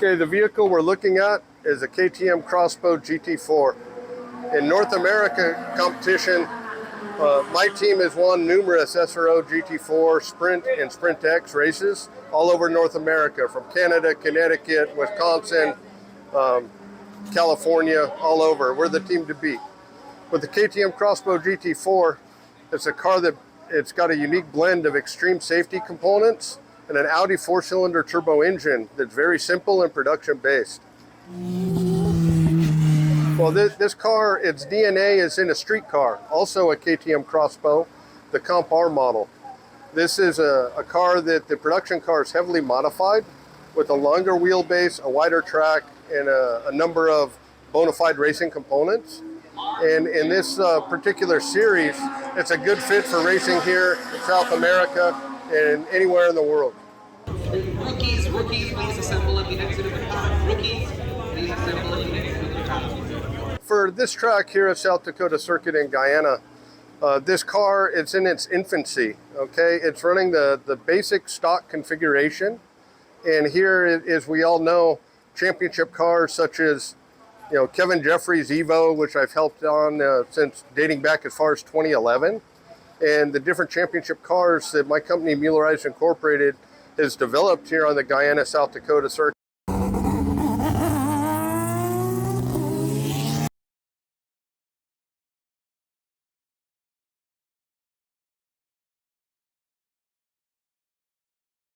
Okay, the vehicle we're looking at is a KTM Crossbow GT4. In North America competition, my team has won numerous SRO GT4 Sprint and Sprint X races all over North America, from Canada, Connecticut, Wisconsin, California, all over. We're the team to beat. With the KTM Crossbow GT4, it's a car that it's got a unique blend of extreme safety components and an Audi 4-cylinder turbo engine that's very simple and production-based. Well, this car, its DNA is in a street car, also a KTM Crossbow, the Comp R model. This is a car that the production car is heavily modified with a longer wheelbase, a wider track, and a number of bona fide racing components. And in this particular series, it's a good fit for racing here in South America and anywhere in the world. Rookies, please assemble at the exit of the car. Rookies, please assemble at the exit of the car. For this track here at South Dakota Circuit in Guyana, this car, it's in its infancy, okay? It's running the basic stock configuration. And here, as we all know, championship cars such as Kevin Jeffrey's Evo, which I've helped on since dating back as far as 2011, and the different championship cars that my company, Muellerize Incorporated, has developed here on the Guyana, South Dakota circuit.